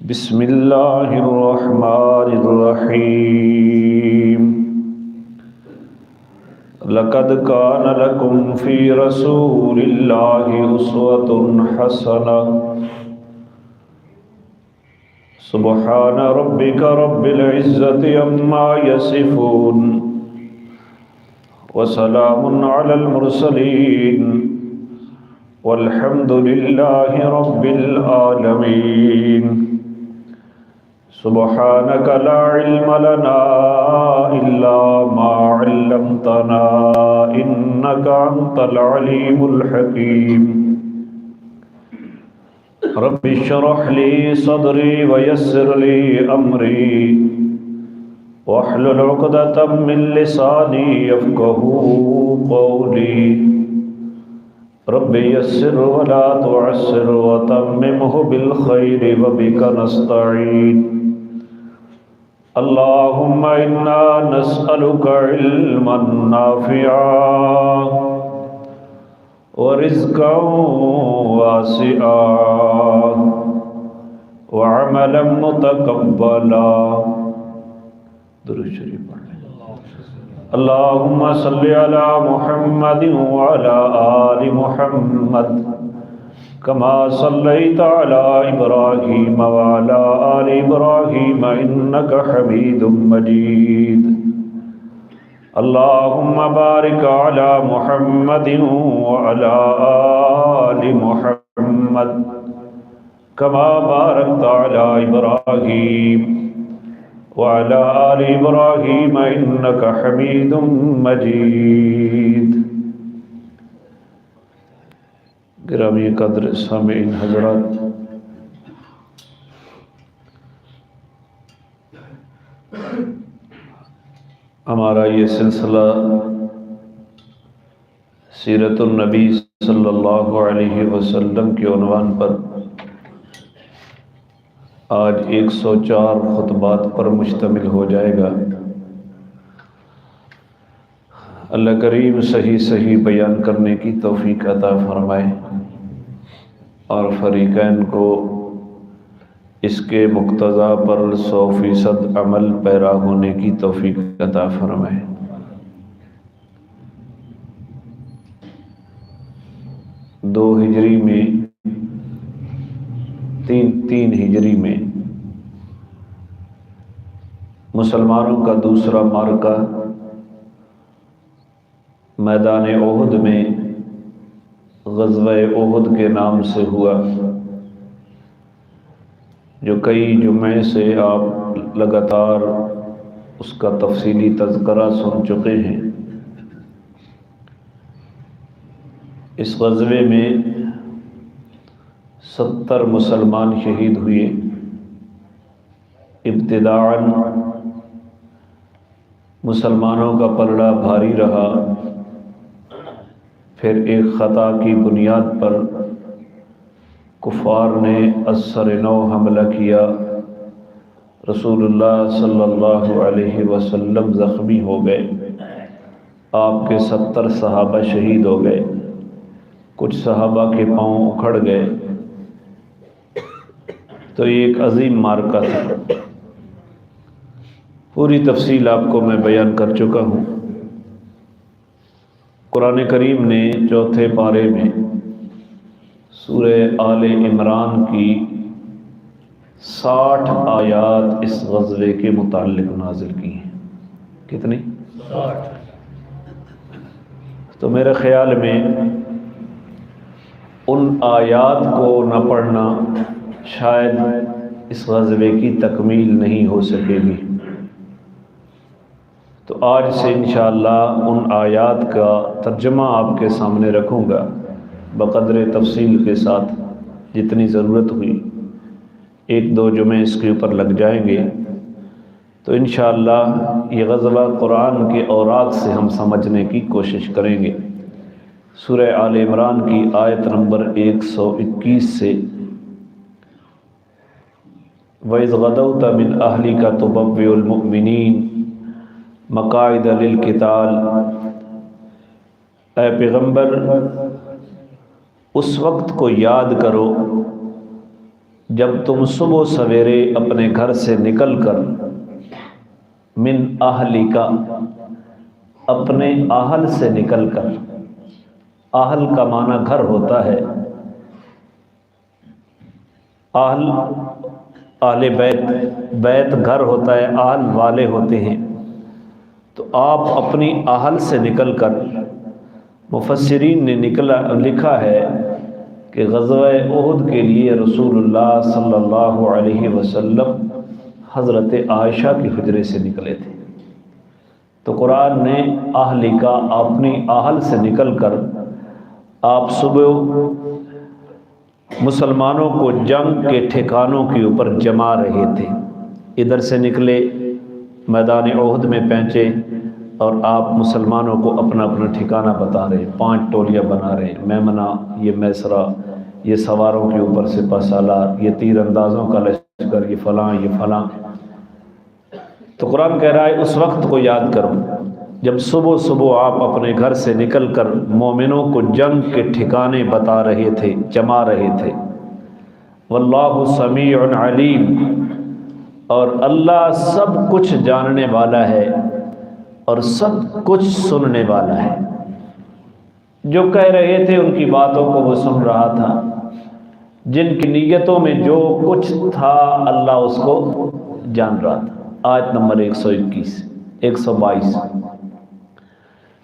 بسم اللہ الرحمن الرحیم لقد کان لکم فی رسول اللہ اسوۃ حسنہ سبحان ربک رب العزۃ عما یصفون وسلام علی المرسلین والحمد للہ رب العالمین سبحانک لا علم لنا الا ما علمتنا انک انت العلیم الحکیم رب اشرح لی صدری ویسر لی امری واحلل عقدۃ من لسانی یفقهوا قولی رب یسر ولا تعسر وتممه بالخیر وبک نستعین اللہم انا نسألک علما نافعا ورزقا واسعا وعملا متقبلا درود شریف پڑھ لیں اللہم صلی علی محمد وعلی آل محمد کما صلیت علی ابراہیم وعلی آل ابراہیم انک حمید مجید اللہم بارک علی محمد وعلی آل محمد کما بارکت علی ابراہیم وعلى آل إبراهيم إنك حميد مجيد گرامی قدر سامعین حضرات، ہمارا یہ سلسلہ سیرت النبی صلی اللہ علیہ وسلم کے عنوان پر آج 104 خطبات پر مشتمل ہو جائے گا۔ اللہ کریم صحیح بیان کرنے کی توفیق عطا فرمائے اور فریقین کو اس کے مقتضا پر 100% عمل پیرا ہونے کی توفیق عطا فرمائے۔ دو ہجری میں تین ہجری میں مسلمانوں کا دوسرا معرکہ میدان احد میں غزوہ احد کے نام سے ہوا، جو کئی جمعے سے آپ لگاتار اس کا تفصیلی تذکرہ سن چکے ہیں۔ اس غزوے میں 70 مسلمان شہید ہوئے۔ ابتداءً مسلمانوں کا پلڑا بھاری رہا، پھر ایک خطا کی بنیاد پر کفار نے اثر نو حملہ کیا، رسول اللہ صلی اللہ علیہ وسلم زخمی ہو گئے، آپ کے 70 صحابہ شہید ہو گئے، کچھ صحابہ کے پاؤں اکھڑ گئے۔ تو یہ ایک عظیم معرکہ تھا، پوری تفصیل آپ کو میں بیان کر چکا ہوں۔ قرآن کریم نے چوتھے پارے میں سورہ آل عمران کی 60 آیات اس غزوے کے متعلق نازل کی ہیں۔ کتنی؟ 60۔ تو میرے خیال میں ان آیات کو نہ پڑھنا شاید اس غزوے کی تکمیل نہیں ہو سکے گی۔ تو آج سے انشاءاللہ ان آیات کا ترجمہ آپ کے سامنے رکھوں گا، بقدر تفصیل کے ساتھ جتنی ضرورت ہوئی۔ 1-2 جمعے اس کے اوپر لگ جائیں گے، تو انشاءاللہ یہ غزوہ قرآن کے اوراق سے ہم سمجھنے کی کوشش کریں گے۔ سورہ آل عمران کی آیت نمبر 121 سے وَإِذْ غَدَوْتَ مِنْ أَهْلِكَ تُبَوِّئُ الْمُؤْمِنِينَ مقاعد للقتال، اے پیغمبر اس وقت کو یاد کرو جب تم صبح سویرے اپنے گھر سے نکل کر من اہلک، اپنے اہل سے نکل کر، اہل کا معنی گھر ہوتا ہے، اہل بیت گھر ہوتا ہے، اہل والے ہوتے ہیں۔ تو آپ اپنی اہل سے نکل کر، مفسرین نے لکھا ہے کہ غزوہ احد کے لیے رسول اللہ صلی اللہ علیہ وسلم حضرت عائشہ کے حجرے سے نکلے تھے۔ تو قرآن نے اہل کا، اپنی اہل سے نکل کر آپ صبح مسلمانوں کو جنگ کے ٹھکانوں کے اوپر جما رہے تھے۔ ادھر سے نکلے، میدان احد میں پہنچے اور آپ مسلمانوں کو اپنا اپنا ٹھکانہ بتا رہے، 5 ٹولیاں بنا رہے، میمنہ، یہ میسرہ، یہ سواروں کے اوپر سپہ سالار، یہ تیر اندازوں کا لشکر، یہ فلاں یہ فلاں۔ تو قرآن کہہ رہا ہے اس وقت کو یاد کرو جب صبح صبح آپ اپنے گھر سے نکل کر مومنوں کو جنگ کے ٹھکانے بتا رہے تھے، جما رہے تھے۔ واللہ سمیع علیم، اور اللہ سب کچھ جاننے والا ہے اور سب کچھ سننے والا ہے۔ جو کہہ رہے تھے ان کی باتوں کو وہ سن رہا تھا، جن کی نیتوں میں جو کچھ تھا اللہ اس کو جان رہا تھا۔ آیت نمبر 122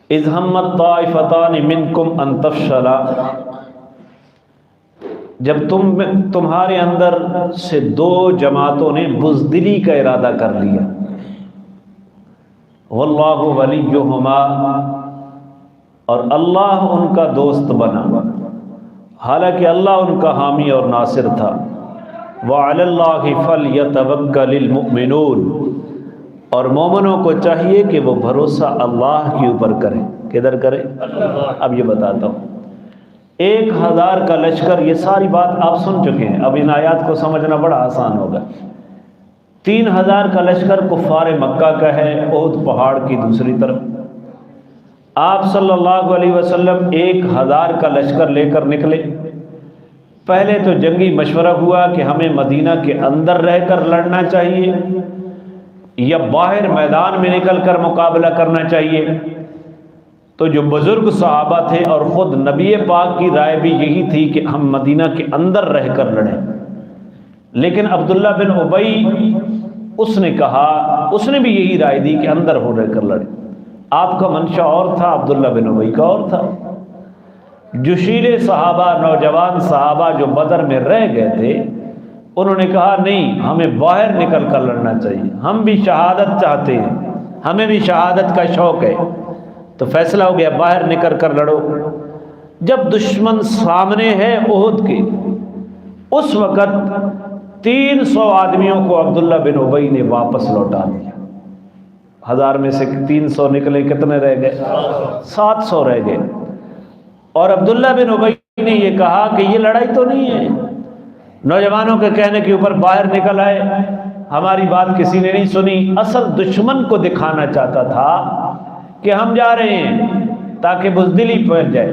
اذ ہمت طائفتان منکم ان تفشلا، جب تمہارے اندر سے 2 جماعتوں نے بزدلی کا ارادہ کر لیا، واللہ ولیہما، اور اللہ ان کا دوست بنا، حالانکہ اللہ ان کا حامی اور ناصر تھا۔ وعلی اللہ فلیتوکل المؤمنون، اور مومنوں کو چاہیے کہ وہ بھروسہ اللہ کے اوپر کریں۔ کدھر کریں؟ اب یہ بتاتا ہوں۔ 1000 کا لشکر، یہ ساری بات آپ سن چکے ہیں، اب ان آیات کو سمجھنا بڑا آسان ہوگا۔ 3000 کا لشکر کفار مکہ کا ہے، احد پہاڑ کی دوسری طرف۔ آپ صلی اللہ علیہ وسلم 1000 کا لشکر لے کر نکلے۔ پہلے تو جنگی مشورہ ہوا کہ ہمیں مدینہ کے اندر رہ کر لڑنا چاہیے یا باہر میدان میں نکل کر مقابلہ کرنا چاہیے۔ تو جو بزرگ صحابہ تھے اور خود نبی پاک کی رائے بھی یہی تھی کہ ہم مدینہ کے اندر رہ کر لڑیں، لیکن عبداللہ بن ابی اس نے کہا، اس نے بھی یہی رائے دی کہ اندر ہو رہ کر لڑیں۔ آپ کا منشا اور تھا، عبداللہ بن ابی کا اور تھا۔ جشیل صحابہ، نوجوان صحابہ جو بدر میں رہ گئے تھے، انہوں نے کہا نہیں، ہمیں باہر نکل کر لڑنا چاہیے، ہم بھی شہادت چاہتے ہیں، ہمیں بھی شہادت کا شوق ہے۔ تو فیصلہ ہو گیا باہر نکل کر لڑو۔ جب دشمن سامنے ہے احد کے، اس وقت 300 آدمیوں کو عبداللہ بن ابی نے واپس لوٹا دیا۔ 1000 میں سے 300 نکلے، کتنے رہ گئے؟ 700 رہ گئے۔ اور عبداللہ بن ابی نے یہ کہا کہ یہ لڑائی تو نہیں ہے، نوجوانوں کے کہنے کے اوپر باہر نکل آئے، ہماری بات کسی نے نہیں سنی۔ اصل دشمن کو دکھانا چاہتا تھا کہ ہم جا رہے ہیں تاکہ بزدلی پہنچ جائے۔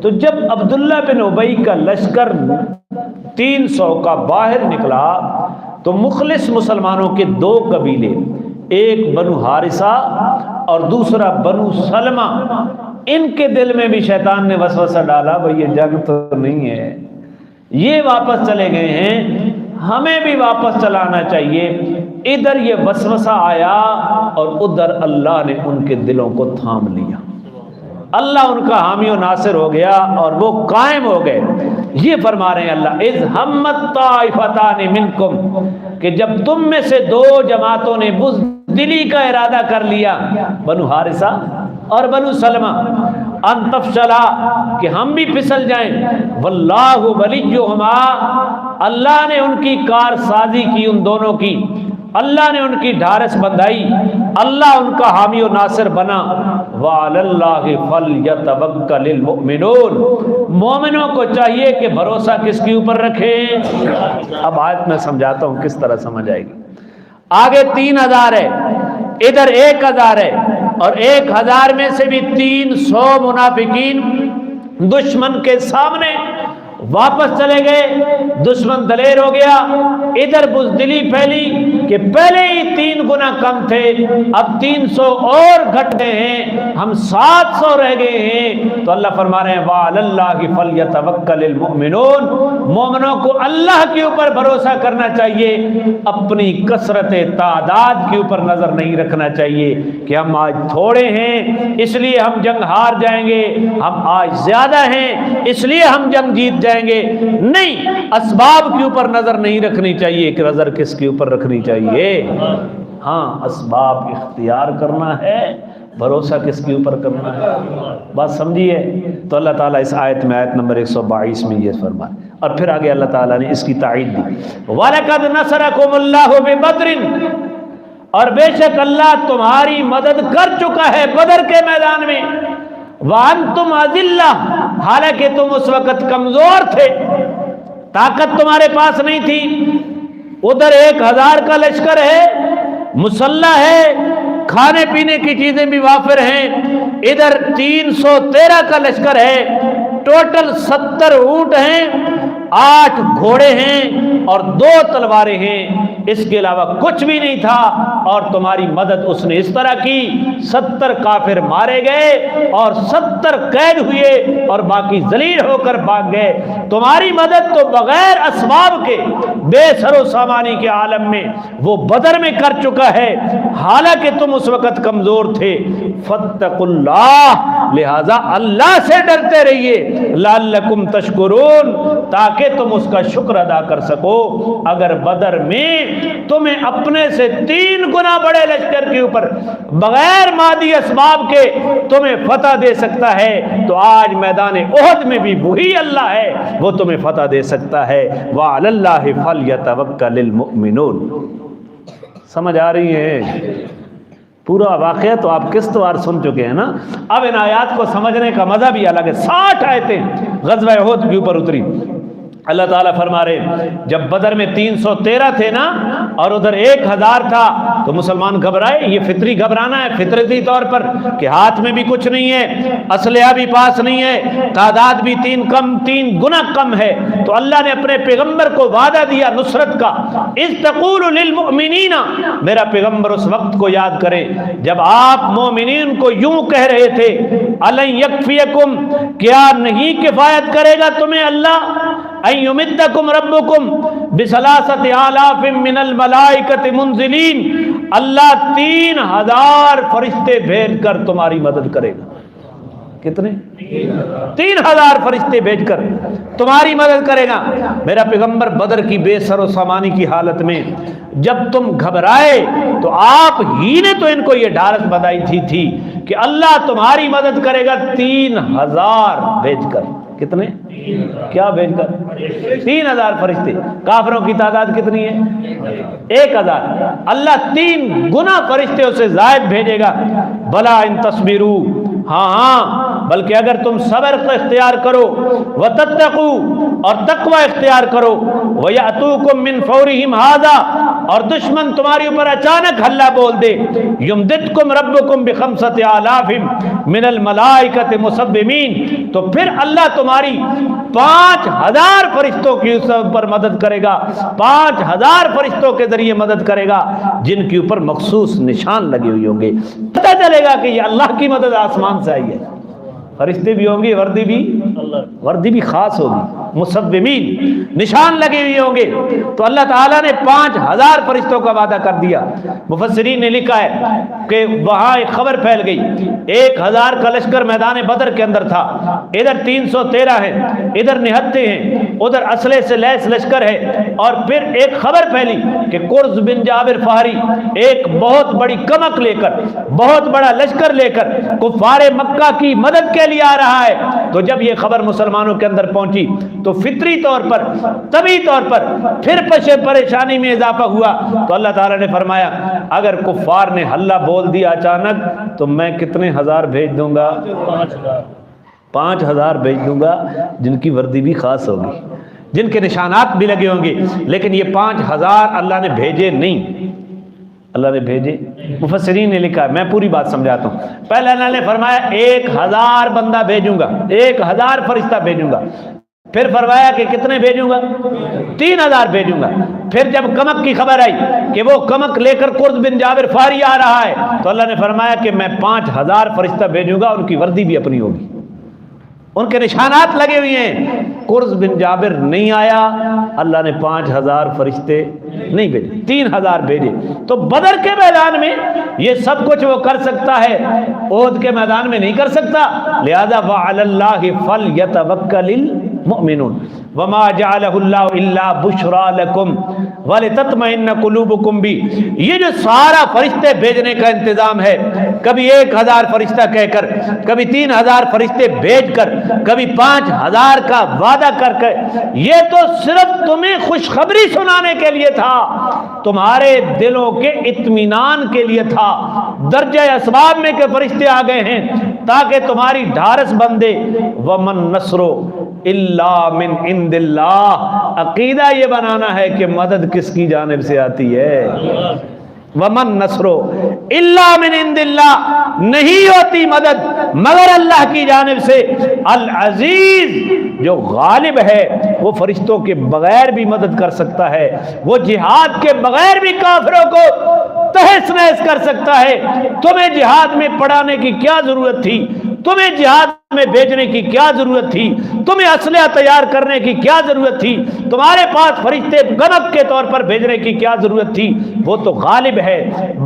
تو جب عبداللہ بن ابی کا لشکر 300 کا باہر نکلا تو مخلص مسلمانوں کے 2 قبیلے، ایک بنو حارثہ اور دوسرا بنو سلمہ، ان کے دل میں بھی شیطان نے وسوسہ ڈالا، بھئی یہ جنگ تو نہیں ہے، یہ واپس چلے گئے ہیں، ہمیں بھی واپس چلانا چاہیے۔ ادھر یہ وسوسہ آیا اور ادھر اللہ نے ان کے دلوں کو تھام لیا، اللہ ان کا حامی و ناصر ہو گیا اور وہ قائم ہو گئے۔ یہ فرما رہے ہیں اللہ، اذ ہمت طائفتان منکم، کہ جب تم میں سے 2 جماعتوں نے بزدلی کا ارادہ کر لیا، بنو حارثہ اور بنو سلمہ، ان تفشلا، کہ ہم بھی پھسل جائیں، واللہ ولیہما، اللہ نے ان کی کارسازی کی، ان دونوں کی، اللہ نے ان کی ڈھارس بندھائی، اللہ ان کا حامی و ناصر بنا۔ وعلی اللہ فلیتوکل المؤمنون، مومنوں کو چاہیے کہ بھروسہ کس کے اوپر رکھیں۔ اب آیت میں سمجھاتا ہوں کس طرح سمجھ آئے گی۔ آگے 3000 ہے، ادھر 1000 ہے، اور 1000 میں سے بھی 300 منافقین دشمن کے سامنے واپس چلے گئے، دشمن دلیر ہو گیا، ادھر بزدلی پھیلی کہ پہلے ہی 3 گنا کم تھے، اب 300 اور گھٹ گئے ہیں، ہم 700 رہ گئے ہیں۔ تو اللہ فرما رہے ہیں وَعَلَى اللَّهِ فَلْيَتَوَكَّلِ الْمُؤْمِنُونَ، مومنوں کو اللہ کے اوپر بھروسہ کرنا چاہیے، اپنی کثرت تعداد کے اوپر نظر نہیں رکھنا چاہیے کہ ہم آج تھوڑے ہیں اس لیے ہم جنگ ہار جائیں گے، ہم آج زیادہ ہیں اس لیے ہم جنگ جیت جائیں گے۔ نہیں، اسباب کے اوپر نظر نہیں رکھنی چاہیے، کہ نظر کس کے اوپر رکھنی چاہیے؟ ہاں، اسباب اختیار کرنا ہے، بھروسہ کس کے اوپر کرنا ہے؟ بات سمجھیے؟ تو اللہ تعالیٰ اس آیت میں، آیت نمبر 122 میں یہ فرمائے، اور پھر آگے اللہ تعالیٰ نے اس کی تائید دی، وَلَقَدْ نَصَرَكُمُ اللَّهُ بِبَدْرٍ، اور بے شک اللہ تمہاری مدد کر چکا ہے بدر کے میدان میں، وَأَنْتُمْ أَذِلَّةٌ، حالانکہ تم اس وقت کمزور تھے، طاقت تمہارے پاس نہیں تھی، ادھر 1000 کا لشکر ہے، مسلح ہے، کھانے پینے کی چیزیں بھی وافر ہیں، ادھر 313 کا لشکر ہے، ٹوٹل 70 اونٹ ہیں، 8 گھوڑے ہیں اور 2 تلواریں ہیں، اس کے علاوہ کچھ بھی نہیں تھا، اور تمہاری مدد اس نے اس طرح کی 70 کافر مارے گئے اور 70 قید ہوئے اور باقی ذلیل ہو کر بھاگ گئے۔ تمہاری مدد تو بغیر اسباب کے، بے سر و سامانی کے عالم میں وہ بدر میں کر چکا ہے، حالانکہ تم اس وقت کمزور تھے۔ فاتقوا اللہ، لہذا اللہ سے ڈرتے رہیے، لعلکم تشکرون، تاکہ تم اس کا شکر ادا کر سکو۔ اگر بدر میں تمہیں اپنے سے 3 گنا بڑے لشکر کے اوپر بغیر مادی اسباب کے تمہیں فتح دے سکتا ہے، تو آج میدان احد میں بھی وہی اللہ ہے، وہ تمہیں فتح دے سکتا ہے۔ وَعَلَى اللَّهِ فَلْيَتَوَكَّلِ الْمُؤْمِنُونَ۔ سمجھ آ رہی ہے؟ پورا واقعہ تو آپ قسطوار سن چکے ہیں نا، اب ان آیات کو سمجھنے کا مزہ بھی الگ ہے۔ 60 آیتیں غزوہ احد کے اوپر اتری۔ اللہ تعالیٰ فرما رہے جب بدر میں 313 تھے نا اور ادھر 1000 تھا تو مسلمان گھبرائے، یہ فطری گھبرانا ہے، فطرتی طور پر کہ ہاتھ میں بھی کچھ نہیں ہے، اسلحہ بھی پاس نہیں ہے، تعداد بھی 3 گنا کم ہے، تو اللہ نے اپنے پیغمبر کو وعدہ دیا نصرت کا۔ اذ تقول للمؤمنین، میرا پیغمبر اس وقت کو یاد کرے جب آپ مومنین کو یوں کہہ رہے تھے، الن یکفیکم، کیا نہیں کفایت کرے گا تمہیں اللہ، ان یمدکم ربکم بثلاثۃ آلاف من الملائکۃ منزلین، اللہ 3000 فرشتے بھیج کر تمہاری مدد کرے گا۔ کتنے؟ 3000 فرشتے بھیج کر تمہاری مدد کرے گا۔ میرا پیغمبر بدر کی بے سر و سامانی کی حالت میں جب تم گھبرائے تو آپ ہی نے تو ان کو یہ ڈھارس بدائی تھی کہ اللہ تمہاری مدد کرے گا 3000 بھیج کر۔ کتنے؟ کیا بھیج کر؟ 3000 فرشتے۔ کافروں کی تعداد کتنی ہے؟ 1000۔ اللہ 3 گنا فرشتے اسے زائد بھیجے گا۔ بلا ان تصبروا، ہاں بلکہ اگر تم صبر کو اختیار کرو، وتتقوا، اور تقوی اختیار کرو، ویاتوکم من فورہم ھذا، اور دشمن تمہاری اوپر اچانک حملہ بول دے، یمددکم ربکم بخمسۃ آلاف من الملائکۃ مسومین، تو پھر اللہ تمہاری 5000 فرشتوں کی اوپر مدد کرے گا، 5000 فرشتوں کے ذریعے مدد کرے گا جن کے اوپر مخصوص نشان لگے ہوئے ہوں گے۔ پتہ چلے گا کہ یہ اللہ کی مدد آسمان سے آئی ہے۔ فرشتے بھی ہوں گے، وردی بھی خاص ہوگی، مسومین، نشان لگے ہوئے ہوں گے۔ تو اللہ تعالیٰ نے 5000 فرشتوں کا وعدہ کر دیا۔ مفسرین نے لکھا ہے کہ وہاں ایک خبر پھیل گئی، 1000 کا لشکر میدان بدر کے اندر تھا، ادھر 313 ہیں، ادھر 79 ہیں، ادھر اسلحے سے لیس لشکر ہے، اور پھر ایک خبر پھیلی کہ قرظ بن جابر فہری ایک بہت بڑی کمک لے کر، بہت بڑا لشکر لے کر کفار مکہ کی مدد کے لیے آ رہا ہے۔ تو جب یہ خبر مسلمانوں کے اندر پہنچی تو فطری طور پر، طبعی طور پر پھر پریشانی میں اضافہ ہوا۔ تو اللہ تعالیٰ نے فرمایا اگر کفار نے حلہ بول دیا اچانک تو میں کتنے ہزار بھیج دوں گا؟ 5000 بھیج دوں گا، جن کی وردی بھی خاص ہوگی، جن کے نشانات بھی لگے ہوں گے۔ لیکن یہ 5000 اللہ نے بھیجے نہیں، اللہ نے بھیجے۔ مفسرین نے لکھا ہے، میں پوری بات سمجھاتا ہوں۔ پہلے اللہ نے فرمایا 1000 بندہ بھیجوں گا، 1000 فرشتہ بھیجوں گا، پھر فرمایا کہ کتنے بھیجوں گا؟ 3000 بھیجوں گا۔ پھر جب کمک کی خبر آئی کہ وہ کمک لے کر قرظ بن جابر فاری آ رہا ہے تو اللہ نے فرمایا کہ میں 5000 فرشتہ بھیجوں گا، ان کی وردی بھی اپنی ہوگی، ان کے نشانات لگے ہوئے ہیں۔ قرظ بن جابر نہیں آیا، اللہ نے 5000 فرشتے نہیں بھیجے، 3000 بھیجے۔ تو بدر کے میدان میں یہ سب کچھ وہ کر سکتا ہے، احد کے میدان میں نہیں کر سکتا، لہذا وَعَلَى اللَّهِ فَلْيَتَوَكَّلِ الْمُؤْمِنُونَ وَمَا جَعَلَهُ اللَّهُ إِلَّا بُشْرَى لَكُمْ وَلِتَطْمَئِنَّ قُلُوبُكُمْ بِهِ۔ یہ جو سارا فرشتے بھیجنے کا انتظام ہے، کبھی 1000 فرشتہ کہہ کر، کبھی 3000 فرشتے بھیج کر، کبھی 5000 کا وعدہ کر کے، یہ تو صرف تمہیں خوشخبری سنانے کے لیے تھا، تمہارے دلوں کے اطمینان کے لیے تھا۔ درجہ اسباب میں کہ فرشتے آ گئے ہیں تاکہ تمہاری ڈھارس بندے۔ وَمَن نَصْرُ إِلَّا مِنْ عِنْدِ اللَّهِ، عقیدہ یہ بنانا ہے کہ مدد کس کی جانب سے آتی ہے۔ وَمَن نَصْرُ إِلَّا مِنْ عِنْدِ اللَّهِ، نہیں ہوتی مدد مگر اللہ کی جانب سے۔ العزیز، جو غالب ہے، وہ فرشتوں کے بغیر بھی مدد کر سکتا ہے، وہ جہاد کے بغیر بھی کافروں کو تہس نہس کر سکتا ہے۔ تمہیں جہاد میں پڑھانے کی کیا ضرورت تھی؟ تمہیں جہاد میں بھیجنے کی کیا ضرورت تھی؟ تمہیں اسلحہ تیار کرنے کی کیا ضرورت تھی؟ تمہارے پاس فرشتے گنک کے طور پر بھیجنے کی کیا ضرورت تھی؟ وہ تو غالب ہے،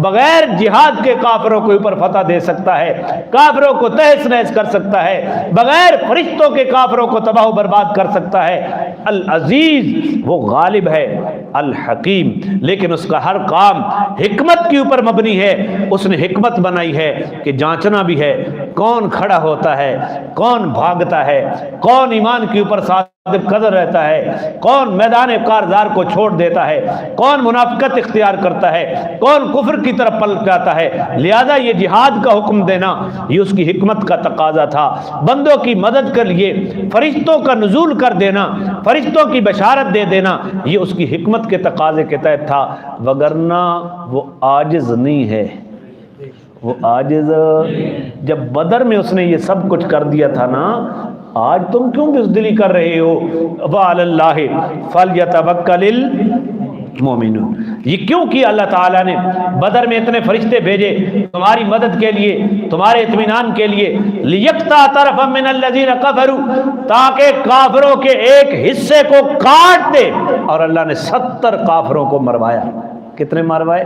بغیر جہاد کے کافروں کے اوپر فتح دے سکتا ہے، کافروں کو تہس نہس کر سکتا ہے، بغیر فرشتوں کے کافروں کو تباہ و برباد کر سکتا ہے۔ العزیز، وہ غالب ہے، الحکیم، لیکن اس کا ہر کام حکمت کے اوپر مبنی ہے۔ اس نے حکمت بنائی ہے کہ جانچنا بھی ہے کون کھڑا ہوتا ہے، کون بھاگتا ہے، کون ایمان کے اوپر صادق قدر رہتا ہے، کون میدان کارزار کو چھوڑ دیتا ہے، کون منافقت اختیار کرتا ہے، کون کفر کی طرف پلٹ جاتا ہے۔ لہذا یہ جہاد کا حکم دینا یہ اس کی حکمت کا تقاضا تھا۔ بندوں کی مدد کے لیے فرشتوں کا نزول کر دینا، فرشتوں کی بشارت دے دینا، یہ اس کی حکمت کے تقاضے کے تحت تھا، وگرنہ وہ عاجز نہیں ہے۔ وہ عاجز، جب بدر میں اس نے یہ سب کچھ کر دیا تھا نا، آج تم کیوں بزدلی کر رہے ہو؟ وَعَلَى اللَّهِ فَلْيَتَوَكَّلِ الْمُؤْمِنُونَ، یہ کیوں کیا اللہ تعالیٰ نے؟ بدر میں اتنے فرشتے بھیجے تمہاری مدد کے لیے، تمہارے اطمینان کے لیے، لِيَقْطَعَ طَرَفًا مِّنَ الَّذِينَ كَفَرُوا، تاکہ کافروں کے ایک حصے کو کاٹ دے۔ اور اللہ نے 70 کافروں کو مروایا۔ کتنے مروائے؟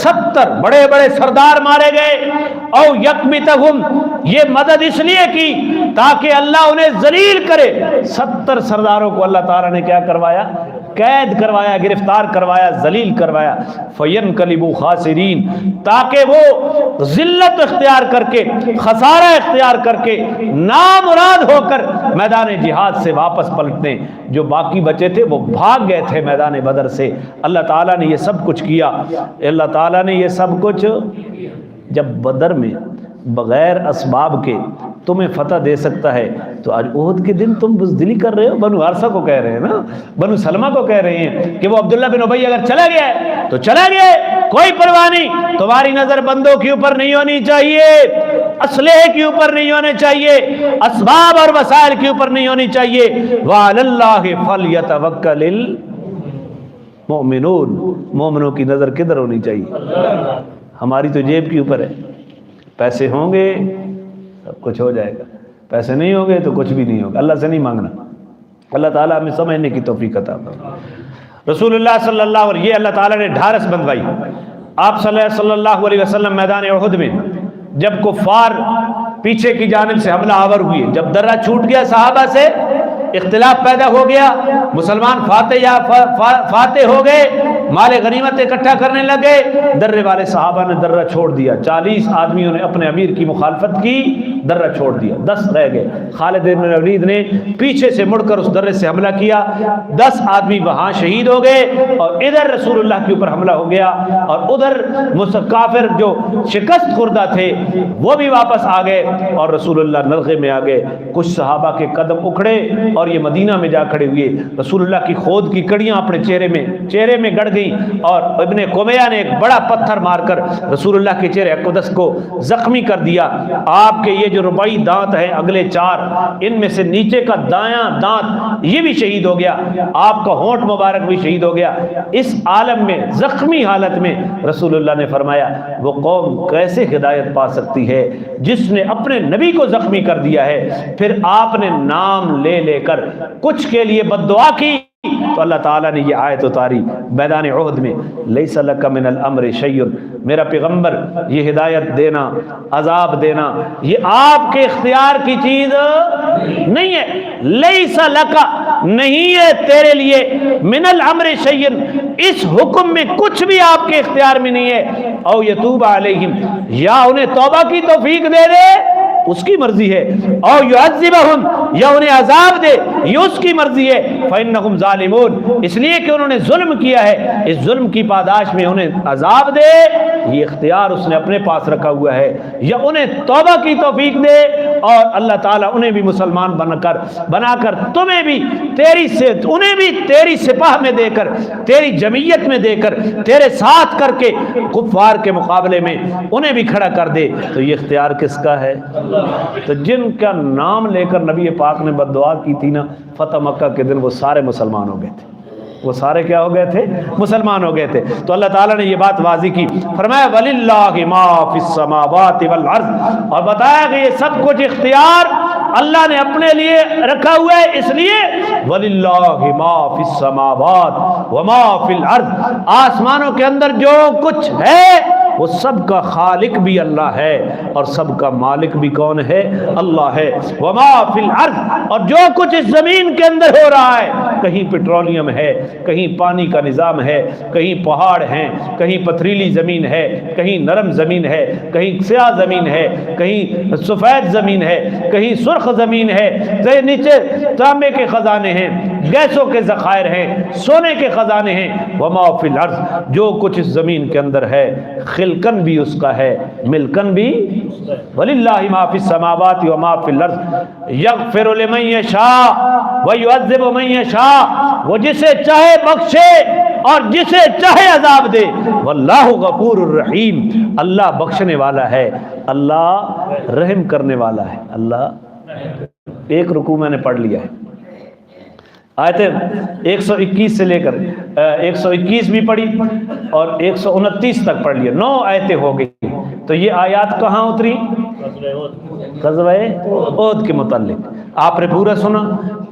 70 بڑے بڑے سردار مارے گئے۔ او یکبتہم، یہ مدد اس لیے کی تاکہ اللہ انہیں ذلیل کرے۔ 70 سرداروں کو اللہ تعالیٰ نے کیا کروایا؟ قید کروایا، گرفتار کروایا، ذلیل کروایا۔ فینقلبوا خاسرین، تاکہ وہ ذلت اختیار کر کے، خسارہ اختیار کر کے، نامراد ہو کر میدان جہاد سے واپس پلٹیں۔ جو باقی بچے تھے وہ بھاگ گئے تھے میدان بدر سے۔ اللہ تعالیٰ نے یہ سب کچھ کیا، اللہ تعالیٰ نے یہ سب کچھ۔ جب بدر میں بغیر اسباب کے تمہیں فتح دے سکتا ہے تو آج احد کے دن تم بزدلی کر رہے ہو۔ بنو حارثہ کو کہہ رہے ہیں نا، بنو سلمہ کو کہہ رہے ہیں کہ وہ عبداللہ بن ابی اگر چلا گیا ہے تو چلا گیا ہے، کوئی پرواہ نہیں، تمہاری نظر بندوں کے اوپر نہیں ہونی چاہیے، اسلحے کے اوپر نہیں ہونے چاہیے، اسباب اور وسائل کے اوپر نہیں ہونی چاہیے۔ وَعَلَى اللَّهِ فَلْيَتَوَكَّلِ الْمُؤْمِنُونَ، مومنوں کی نظر کدھر ہونی چاہیے؟ ہماری تو جیب کے اوپر ہے، پیسے ہوں گے سب کچھ ہو جائے گا، پیسے نہیں ہوں گے تو کچھ بھی نہیں ہوگا۔ اللہ سے نہیں مانگنا، اللہ تعالیٰ ہمیں سمجھنے کی توفیق عطا فرمائے۔ رسول اللہ صلی اللہ علیہ وسلم، یہ اللہ تعالیٰ نے ڈھارس بندوائی۔ آپ صلی اللہ علیہ وسلم میدان احد میں جب کفار پیچھے کی جانب سے حملہ آور ہوئے، جب درہ چھوٹ گیا صحابہ سے، اختلاف پیدا ہو گیا، مسلمان فاتح ہو گئے، مال غنیمت اکٹھا کرنے لگے، درے والے صحابہ نے درہ چھوڑ دیا۔ 40 آدمیوں نے اپنے امیر کی مخالفت کی، درہ چھوڑ دیا، 10 رہ گئے۔ خالد بن ولید نے پیچھے سے مڑ کر اس درے سے حملہ کیا، 10 آدمی وہاں شہید ہو گئے، اور ادھر رسول اللہ کے اوپر حملہ ہو گیا، اور ادھر کافر جو شکست خوردہ تھے وہ بھی واپس آ گئے، اور رسول اللہ نرغے میں آ گئے۔ کچھ صحابہ کے قدم اکھڑے اور یہ مدینہ میں جا کھڑے ہوئے، رسول اللہ کی خود کی کڑیاں اپنے چہرے میں گڑ گئیں اور ابن قمیہ نے ایک بڑا پتھر مار کر رسول اللہ کے چہرے اقدس کو زخمی کر دیا۔ آپ کے یہ جو رباعی دانت ہیں اگلے 4، ان میں سے نیچے کا دایاں دانت یہ بھی شہید ہو گیا، آپ کا ہونٹ مبارک بھی شہید ہو گیا۔ اس عالم میں زخمی حالت میں رسول اللہ نے فرمایا وہ قوم کیسے ہدایت پا سکتی ہے جس نے اپنے نبی کو زخمی کر دیا ہے۔ پھر آپ نے نام لے لے کر کچھ کے لیے بد دعا کی تو اللہ تعالیٰ نے یہ آیت اتاری میدان احد میں، لیس لک من الامر شیء، میرا پیغمبر یہ ہدایت دینا عذاب دینا یہ آپ کے اختیار کی چیز نہیں ہے۔ لیس لک نہیں ہے تیرے لیے، من الامر شیء اس حکم میں کچھ بھی آپ کے اختیار میں نہیں ہے، او یتوب علیہم یا انہیں توبہ کی توفیق دے دے اس کی مرضی ہے، او یعذبہم یا انہیں عذاب دے یہ اس کی مرضی ہے، فإنہم ظالمون اس لیے کہ انہوں نے ظلم کیا ہے، اس ظلم کی پاداش میں انہیں عذاب دے یہ اختیار اس نے اپنے پاس رکھا ہوا ہے، یا انہیں توبہ کی توفیق دے اور اللہ تعالیٰ انہیں بھی مسلمان بنا کر تمہیں بھی انہیں بھی تیری سپاہ میں دے کر تیری جمعیت میں دے کر تیرے ساتھ کر کے کفار کے مقابلے میں انہیں بھی کھڑا کر دے۔ تو یہ اختیار کس کا ہے؟ تو جن کا نام لے کر نبی پاک نے بد دعا کی تھی نا، فتح مکہ کے دن وہ سارے مسلمان ہو گئے تھے، وہ سارے کیا ہو گئے تھے؟ مسلمان ہو گئے تھے۔ تو اللہ تعالیٰ نے یہ بات واضح کی، فرمایا وَلِلَّهِ مَا فِي السَّمَاوَاتِ وَالْأَرْضِ، اور بتایا کہ یہ سب کچھ اختیار اللہ نے اپنے لیے رکھا ہوا ہے، اس لیے وَلِلَّهِ مَا فِي السَّمَاوَاتِ وَمَا فِي الْأَرْضِ آسمانوں کے اندر جو کچھ ہے وہ سب کا خالق بھی اللہ ہے اور سب کا مالک بھی کون ہے؟ اللہ ہے۔ وما فی الارض اور جو کچھ اس زمین کے اندر ہو رہا ہے، کہیں پیٹرولیم ہے، کہیں پانی کا نظام ہے، کہیں پہاڑ ہیں، کہیں پتھریلی زمین ہے، کہیں نرم زمین ہے، کہیں سیاہ زمین ہے، کہیں سفید زمین ہے، کہیں سرخ زمین ہے، کہیں نیچے تانبے کے خزانے ہیں، گیسوں کے ذخائر ہیں، سونے کے خزانے ہیں۔ وما فی الارض جو کچھ اس زمین کے اندر ہے خلقن بھی اس کا ہے، ملکن بھی، وَلِلَّهِ مَا فِي السَّمَاوَاتِ وَمَا فِي الْأَرْضِ يَغْفِرُ لِمَن يَشَاءُ وَيُعَذِّبُ مَن يَشَاءُ وہ جسے چاہے بخشے اور جسے چاہے عذاب دے، وَاللَّهُ غَفُورٌ الرحیم اللہ بخشنے والا ہے، اللہ رحم کرنے والا ہے۔ اللہ ایک رکوع میں نے پڑھ لیا ہے، آیتیں 121 سے لے کر 121 بھی پڑھی اور 129 تک پڑھ لیا، 9 آیتیں ہو گئی۔ تو یہ آیات کہاں اتری؟ غزوہ احد کے متعلق آپ نے پورا سنا،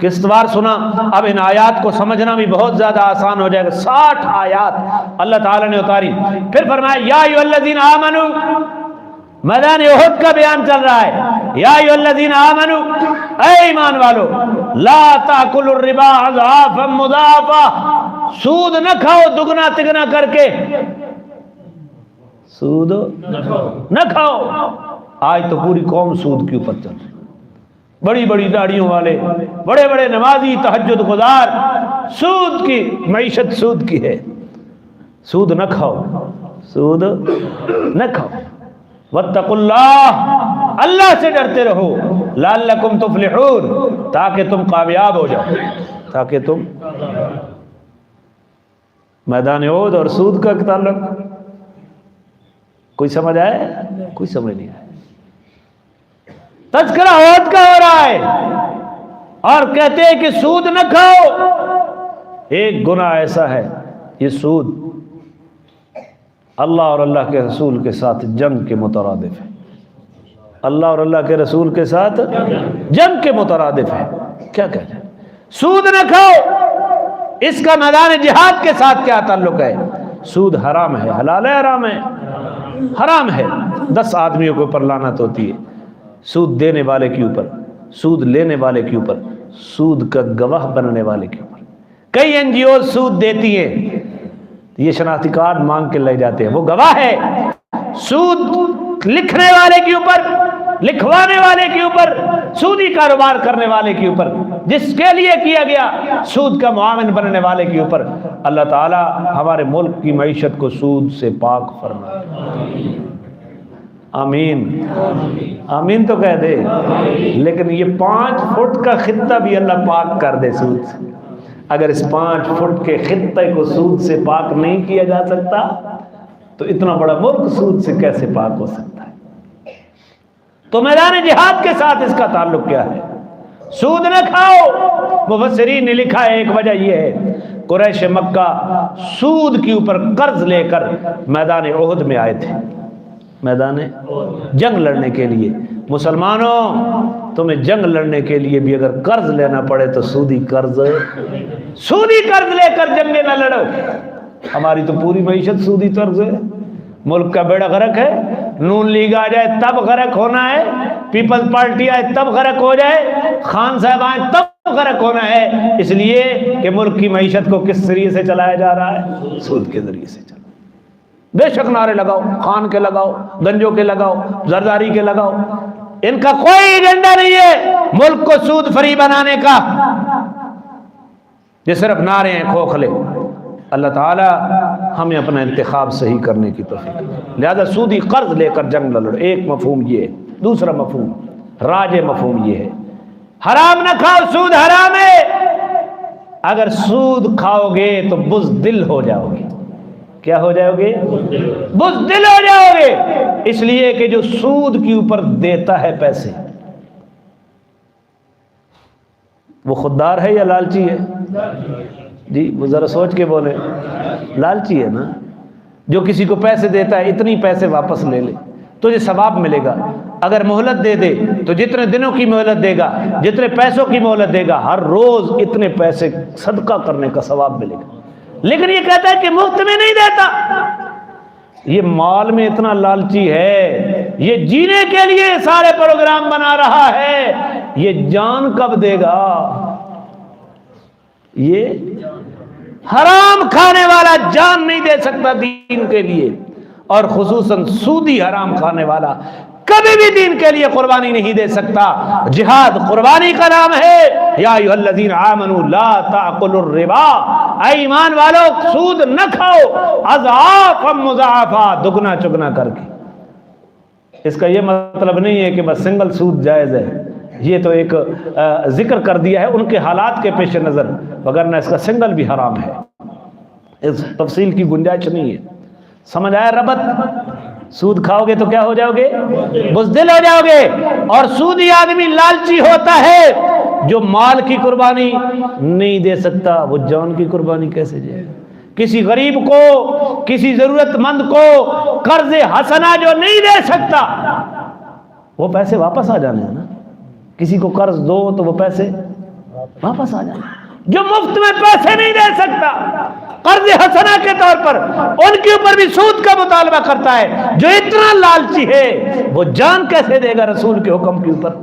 قسطوار سنا۔ اب ان آیات کو سمجھنا بھی بہت زیادہ آسان ہو جائے گا۔ 60 آیات اللہ تعالیٰ نے اتاری، پھر فرمایا یا ایھا الذین آمنوا، میدان احد کا بیان چل رہا ہے، یا ایھا الذین آمنوا اے ایمان والو لا تاکلوا الربا اضعافا مضاعفا سود نہ کھاؤ دگنا تگنا کر کے، سود نہ کھاؤ۔ آج تو پوری قوم سود کے اوپر چل رہی، بڑی بڑی داڑھیوں والے، بڑے بڑے نمازی، تہجد گزار، سود کی معیشت سود کی ہے۔ سود نہ کھاؤ، سود نہ کھاؤ، واتقوا اللہ اللہ سے ڈرتے رہو، لعلکم تفلحون تاکہ تم کامیاب ہو جاؤ، تاکہ تم۔ میدان احد اور سود کا تعلق کوئی سمجھ آئے؟ کوئی سمجھ نہیں آئے۔ تذکرہ احد کا ہو رہا ہے اور کہتے ہیں کہ سود نہ کھاؤ۔ ایک گناہ ایسا ہے، یہ سود اللہ اور اللہ کے رسول کے ساتھ جنگ کے مترادف ہے، اللہ اور اللہ کے رسول کے ساتھ جنگ کے مترادف ہے۔ کیا کہتے ہیں؟ سود نہ کھاؤ، اس کا میدان جہاد کے ساتھ کیا تعلق ہے؟ سود حرام ہے، حلال ہے حرام ہے؟ حرام ہے۔ 10 آدمیوں کے اوپر لعنت ہوتی ہے، سود دینے والے کے اوپر، سود لینے والے کے اوپر، سود کا گواہ بننے والے کے اوپر۔ کئی NGO سود دیتی ہیں، یہ شناختی کارڈ مانگ کے لے جاتے ہیں، وہ گواہ ہے۔ سود لکھنے والے کے اوپر، لکھوانے والے کے اوپر، سودی کاروبار کرنے والے کے اوپر، جس کے لیے کیا گیا سود کا معاون بننے والے کے اوپر۔ اللہ تعالی ہمارے ملک کی معیشت کو سود سے پاک فرمائے، آمین آمین تو کہہ دے۔ لیکن یہ 5 فٹ کا خطہ بھی اللہ پاک کر دے سود سے، اگر اس 5 فٹ کے خطے کو سود سے پاک نہیں کیا جا سکتا تو اتنا بڑا ملک سود سے کیسے پاک ہو سکتا ہے؟ تو میدان جہاد کے ساتھ اس کا تعلق کیا ہے؟ سود نہ کھاؤ۔ مفسرین نے لکھا ہے ایک وجہ یہ ہے قریش مکہ سود کے اوپر قرض لے کر میدان احد میں آئے تھے، میدان جنگ لڑنے کے لیے۔ مسلمانوں، تمہیں جنگ لڑنے کے لیے بھی اگر قرض لینا پڑے تو سودی قرض لے کر جنگیں نہ لڑو۔ ہماری تو پوری معیشت سودی طرز ہے، ملک کا بیڑا غرق ہے۔ نون لیگ آ جائے تب غرق ہونا ہے، پیپلز پارٹی آئے تب غرق ہو جائے، خان صاحب آئے تب غرق ہونا ہے، اس لیے کہ ملک کی معیشت کو کس ذریعے سے چلایا جا رہا ہے؟ سود کے ذریعے سے چلا۔ بے شک نعرے لگاؤ، خان کے لگاؤ، گنجوں کے لگاؤ، زرداری کے لگاؤ، ان کا کوئی ایجنڈا نہیں ہے ملک کو سود فری بنانے کا، یہ صرف نعرے ہیں کھوکھلے۔ اللہ تعالی ہمیں اپنا انتخاب صحیح کرنے کی توفیق۔ لہذا سودی قرض لے کر جنگ نہ لڑو، ایک مفہوم یہ ہے۔ دوسرا مفہوم، راج مفہوم یہ ہے حرام نہ کھاؤ، سود حرام ہے۔ اگر سود کھاؤ گے تو بزدل ہو جاؤ گے۔ کیا ہو جاؤ گے؟ بزدل ہو جاؤ گے، اس لیے کہ جو سود کے اوپر دیتا ہے پیسے، وہ خوددار ہے یا لالچی ہے؟ جی وہ ذرا سوچ کے بولے، لالچی ہے نا۔ جو کسی کو پیسے دیتا ہے اتنی پیسے واپس لے لے، تجھے ثواب ملے گا۔ اگر مہلت دے دے تو جتنے دنوں کی مہلت دے گا، جتنے پیسوں کی مہلت دے گا، ہر روز اتنے پیسے صدقہ کرنے کا ثواب ملے گا۔ لیکن یہ کہتا ہے کہ مفت میں نہیں دیتا۔ یہ مال میں اتنا لالچی ہے، یہ جینے کے لیے سارے پروگرام بنا رہا ہے، یہ جان کب دے گا؟ یہ حرام کھانے والا جان نہیں دے سکتا دین کے لیے، اور خصوصاً سودی حرام کھانے والا کبھی بھی دین کے لیے قربانی نہیں دے سکتا۔ جہاد قربانی کا نام ہے۔ یا ایھا الذین آمنوا لا تأکلوا الربا، اے ایمان والو سود نہ کھاؤ، اضعافا مضاعفا، دگنا چگنا کر کے۔ اس کا یہ مطلب نہیں ہے کہ بس سنگل سود جائز ہے، یہ تو ایک ذکر کر دیا ہے ان کے حالات کے پیش نظر، وگرنہ اس کا سنگل بھی حرام ہے، اس تفصیل کی گنجائش نہیں ہے۔ سمجھ آیا ربط؟ سود کھاؤ گے تو کیا ہو جاؤ گے؟ بزدل ہو جاؤ گے۔ اور سودی آدمی لالچی ہوتا ہے، جو مال کی قربانی نہیں دے سکتا وہ جان کی قربانی کیسے دے گا؟ کسی غریب کو، کسی ضرورت مند کو قرض حسنہ جو نہیں دے سکتا، وہ پیسے واپس آ جانے ہیں نا۔ کسی کو قرض دو تو وہ پیسے واپس آ جانے۔ جو مفت میں پیسے نہیں دے سکتا قرض حسنہ کے طور پر، ان کے اوپر بھی سود کا مطالبہ کرتا ہے۔ جو اتنا لالچی ہے وہ جان کیسے دے گا رسول کے حکم کے اوپر؟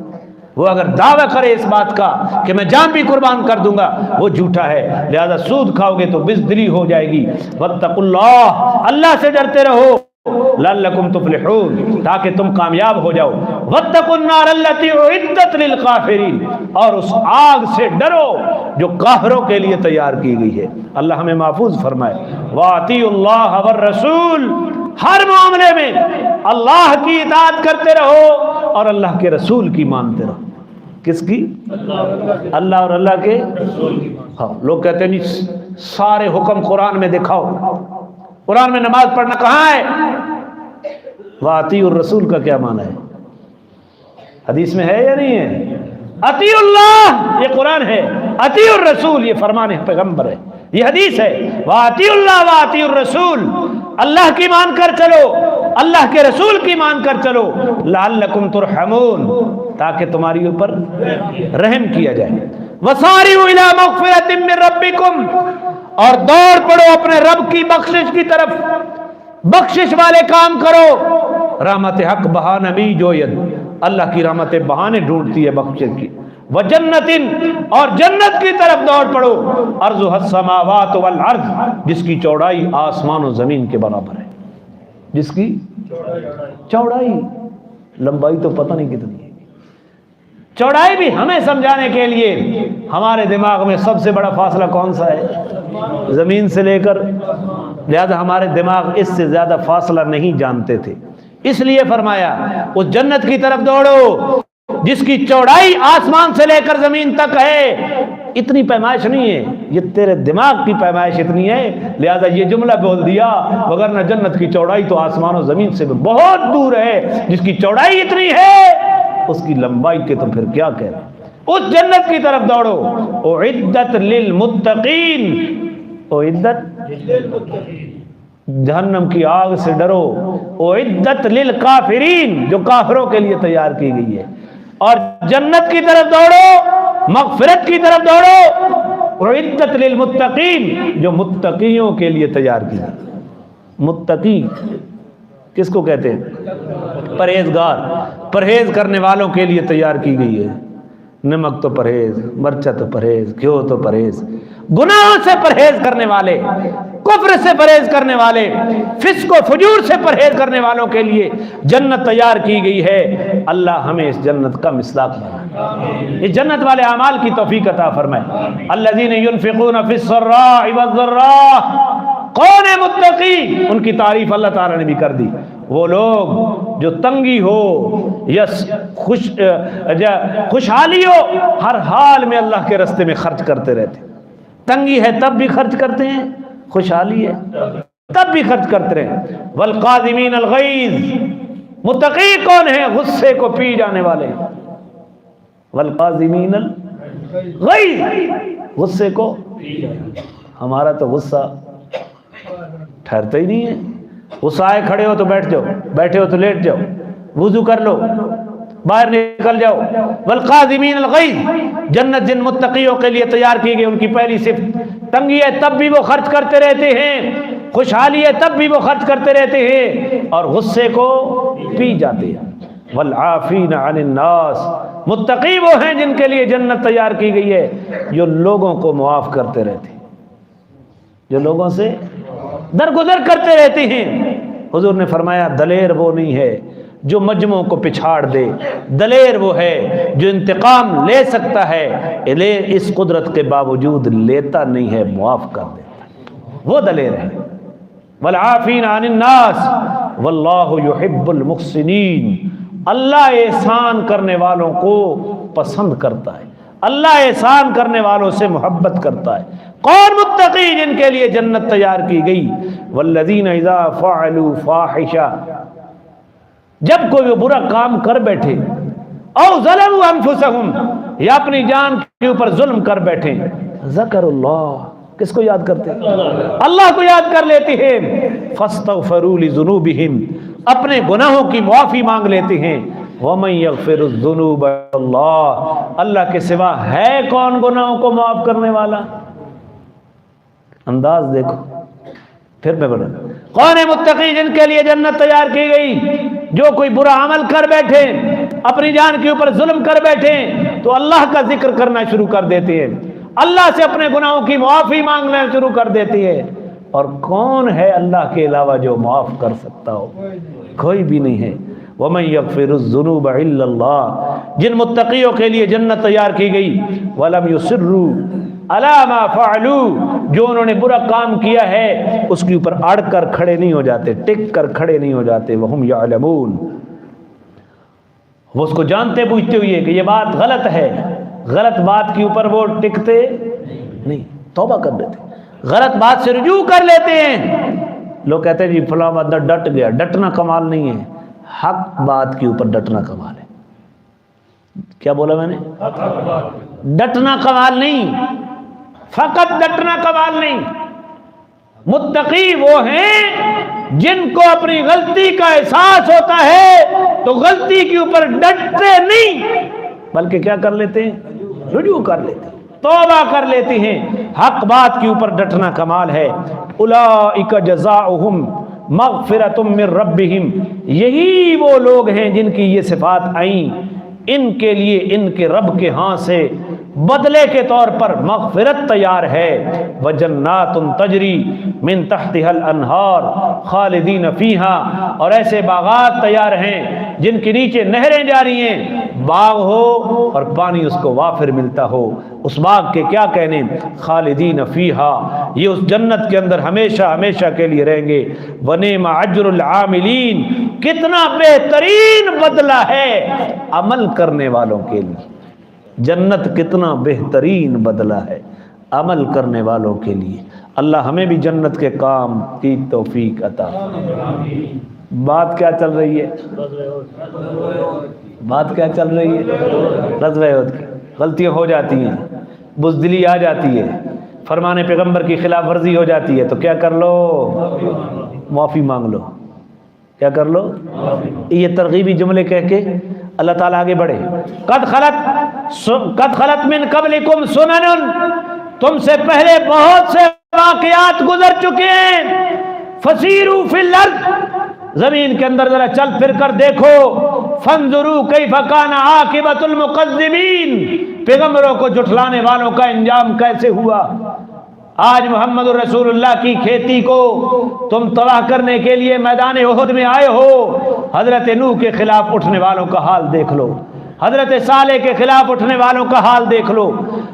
وہ اگر دعویٰ کرے اس بات کا کہ میں جان بھی قربان کر دوں گا، وہ جھوٹا ہے۔ لہذا سود کھاؤ گے تو بزدلی ہو جائے گی۔ واتقوا اللہ، اللہ سے ڈرتے رہو، لعلکم تفلحون، تاکہ تم کامیاب ہو جاؤ۔ واتقوا النار التی اعدت للکافرین، اور اس آگ سے ڈرو جو کافروں کے لیے تیار کی گئی ہے۔ اللہ ہمیں محفوظ فرمائے۔ واطیعوا اللہ والرسول، ہر معاملے میں اللہ کی اطاعت کرتے رہو اور اللہ کے رسول کی مانتے رہو۔ کس کی؟ اللہ اور اللہ کے رسول کی۔ ہاں، لوگ کہتے ہیں نہیں سارے حکم قرآن میں دکھاؤ، قرآن میں نماز پڑھنا کہاں ہے؟ واطیعوا الرسول کا کیا معنی ہے؟ حدیث میں ہے یا نہیں ہے؟ اطیعوا اللہ یہ قرآن ہے، اطیعوا الرسول یہ فرمان پیغمبر ہے، یہ حدیث ہے۔ واطیعوا اللہ واطیعوا الرسول، اللہ کی مان کر چلو، اللہ کے رسول کی مان کر چلو، لعلکم ترحمون، تاکہ تمہاری اوپر رحم کیا جائے۔ وسارعوا الی مغفرۃ من ربکم، اور دوڑ پڑو اپنے رب کی بخشش کی طرف، بخشش والے کام کرو۔ رحمت حق بہانہ بھی جوید، اللہ کی رحمت بہانے ڈھونڈتی ہے بخشش کی۔ وجنت، اور جنت کی طرف دوڑ پڑو، ارضها السماوات والارض، جس کی چوڑائی آسمان و زمین کے برابر ہے۔ جس کی چوڑائی، لمبائی تو پتہ نہیں کتنی ہے، چوڑائی بھی ہمیں سمجھانے کے لیے ہمارے دماغ میں سب سے بڑا فاصلہ کون سا ہے؟ زمین سے لے کر، لہذا ہمارے دماغ اس سے زیادہ فاصلہ نہیں جانتے تھے، اس لیے فرمایا اس جنت کی طرف دوڑو جس کی چوڑائی آسمان سے لے کر زمین تک ہے۔ اتنی پیمائش نہیں ہے، یہ تیرے دماغ کی پیمائش اتنی ہے، لہذا یہ جملہ بول دیا، وگرنہ جنت کی چوڑائی تو آسمان و زمین سے بہت دور ہے، جس کی چوڑائی اتنی ہے اس کی لمبائی کے تو پھر کیا کہہ رہے، اس جنت کی طرف دوڑو۔ اعدت للمتقین، اعدت جہنم کی آگ سے ڈرو، اعدت للکافرین جو کافروں کے لیے تیار کی گئی ہے، اور جنت کی طرف دوڑو، مغفرت کی طرف دوڑو، اعدت للمتقین جو متقیوں کے لیے تیار کی گئی۔ متقی کس کو کہتے ہیں؟ پرہیزگار، پرہیز کرنے والوں کے لیے تیار کی گئی ہے۔ نمک تو پرہیز، مرچا تو پرہیز، گھیو تو پرہیز، گناہوں سے پرہیز کرنے والے، کفر سے پرہیز کرنے والے، فسق و فجور سے پرہیز کرنے والوں کے لیے جنت تیار کی گئی ہے۔ اللہ ہمیں اس جنت کا مصداق بنائے، اس جنت والے اعمال کی توفیق عطا فرمائے۔ الذین ینفقون فی السراء والضراء، کون ہے متقی؟ ان کی تعریف اللہ تعالی نے بھی کر دی، وہ لوگ جو تنگی ہو یا خوشحالی ہو، ہر حال میں اللہ کے راستے میں خرچ کرتے رہتے، تنگی ہے تب بھی خرچ کرتے ہیں، خوشحالی ہے تب بھی خرچ کرتے رہے۔ والقاظمین الغیظ، متقی کون ہے؟ غصے کو پی جانے والے، والقاظمین الغیظ، غصے کو۔ ہمارا تو غصہ ٹھہرتا ہی نہیں ہے، غصہ آئے کھڑے ہو تو بیٹھ جاؤ، بیٹھے ہو تو لیٹ جاؤ، وضو کر لو، باہر نکل جاؤ۔ والقاظمین الغیظ، جنت جن متقیوں کے لیے تیار کی گئی ان کی پہلی صفت تنگی ہے تب بھی وہ خرچ کرتے رہتے ہیں، خوشحالی ہے تب بھی وہ خرچ کرتے رہتے ہیں، اور غصے کو پی جاتے ہیں۔ والعافین عن الناس، متقی وہ ہیں جن کے لیے جنت تیار کی گئی ہے جو لوگوں کو معاف کرتے رہتے ہیں، جو لوگوں سے درگزر کرتے رہتے ہیں۔ حضور نے فرمایا دلیر وہ نہیں ہے جو مجموعوں کو پچھاڑ دے، دلیر وہ ہے جو انتقام لے سکتا ہے، اس قدرت کے باوجود لیتا نہیں ہے، معاف کر دیتا، وہ دلیر ہے۔ والعافین عن الناس واللہ یحب المحسنین، اللہ احسان کرنے والوں کو پسند کرتا ہے، اللہ احسان کرنے والوں سے محبت کرتا ہے۔ کون متقی؟ جن کے لیے جنت تیار کی گئی۔ والذین اذا فعلوا فاحشہ، جب کوئی وہ برا کام کر بیٹھے، او ظلموا انفسہم، یا اپنی جان کے اوپر ظلم کر بیٹھے، ذکر اللہ، کس کو یاد کرتے ہیں؟ اللہ کو یاد کر لیتے ہیں۔ فاستغفروا لذنوبہم، اپنے گناہوں کی معافی مانگ لیتے ہیں۔ وَمَن يَغْفِرُ الذُّنُوبَ إِلَّا اللَّهُ، اللہ کے سوا ہے کون گناہوں کو معاف کرنے والا؟ انداز دیکھو، پھر میں بولا کون ہے متقی جن کے لیے جنت تیار کی گئی؟ جو کوئی برا عمل کر بیٹھے، اپنی جان کے اوپر ظلم کر بیٹھے، تو اللہ کا ذکر کرنا شروع کر دیتے ہیں، اللہ سے اپنے گناہوں کی معافی مانگنا شروع کر دیتے ہیں۔ اور کون ہے اللہ کے علاوہ جو معاف کر سکتا ہو؟ کوئی بھی نہیں ہے۔ وَمَن يَغْفِرُ الذُّنُوبَ إِلَّا اللَّهُ، جن متقیوں کے لیے جنت تیار کی گئی۔ وَلَمْ يُصِرُّوا عَلَىٰ مَا فَعَلُوا، جو انہوں نے برا کام کیا ہے اس کے اوپر اڑ کر کھڑے نہیں ہو جاتے، ٹک کر کھڑے نہیں ہو جاتے۔ وَهُمْ يَعْلَمُونَ، وہ اس کو جانتے بوجھتے ہوئے کہ یہ بات غلط ہے، غلط بات کے اوپر وہ ٹکتے نہیں، توبہ کر لیتے، غلط بات سے رجوع کر لیتے ہیں۔ لوگ کہتے ہیں جی فلاں بندہ ڈٹ گیا، ڈٹنا کمال نہیں ہے، حق بات کے اوپر ڈٹنا کمال ہے۔ کیا بولا میں نے؟ ڈٹنا کمال نہیں، فقط ڈٹنا کمال نہیں۔ متقی وہ ہیں جن کو اپنی غلطی کا احساس ہوتا ہے تو غلطی کے اوپر ڈٹتے نہیں، بلکہ کیا کر لیتے ہیں؟ رجوع کر لیتے ہیں، توبہ کر لیتے ہیں۔ حق بات کے اوپر ڈٹنا کمال ہے۔ اولئک جزاؤہم مغفرۃ من ربہم، یہی وہ لوگ ہیں جن کی یہ صفات آئیں، ان کے لیے ان کے رب کے ہاں سے بدلے کے طور پر مغفرت تیار ہے۔ وجنات تجری من تحتها الانہار خالدین فیہا، اور ایسے باغات تیار ہیں جن کے نیچے نہریں جاری ہیں، باغ ہو اور پانی اس کو وافر ملتا ہو۔ اس باغ کے کیا کہنے؟ خالدین فیہا، یہ اس جنت کے اندر ہمیشہ ہمیشہ کے لیے رہیں گے۔ ونعم اجر العاملین، کتنا بہترین بدلہ ہے عمل کرنے والوں کے لیے۔ جنت کتنا بہترین بدلہ ہے عمل کرنے والوں کے لیے۔ اللہ ہمیں بھی جنت کے کام کی توفیق عطا۔ بات کیا چل رہی ہے؟ بات کیا چل رہی ہے؟ غزوہ احد کی۔ غلطیاں ہو جاتی ہیں، بزدلی آ جاتی ہے، فرمان پیغمبر کی خلاف ورزی ہو جاتی ہے، تو کیا کر لو؟ معافی مانگ لو۔ کیا کر لو؟ یہ ترغیبی جملے کہہ کے اللہ تعالیٰ آگے بڑھے۔ قد خلت من قبلکم سنن، تم سے پہلے بہت سے واقعات گزر چکے ہیں۔ فسیروا فی الارض، زمین کے اندر ذرا چل پھر کر دیکھو۔ فانظروا کیف کان عاقبۃ المکذبین، پیغمبروں کو جھٹلانے والوں کا انجام کیسے ہوا۔ آج محمد رسول اللہ کی کھیتی کو تم تباہ کرنے کے لیے میدان احد میں آئے ہو۔ حضرت نوح کے خلاف اٹھنے والوں کا حال دیکھ لو، حضرت صالح کے خلاف اٹھنے والوں کا حال دیکھ لو،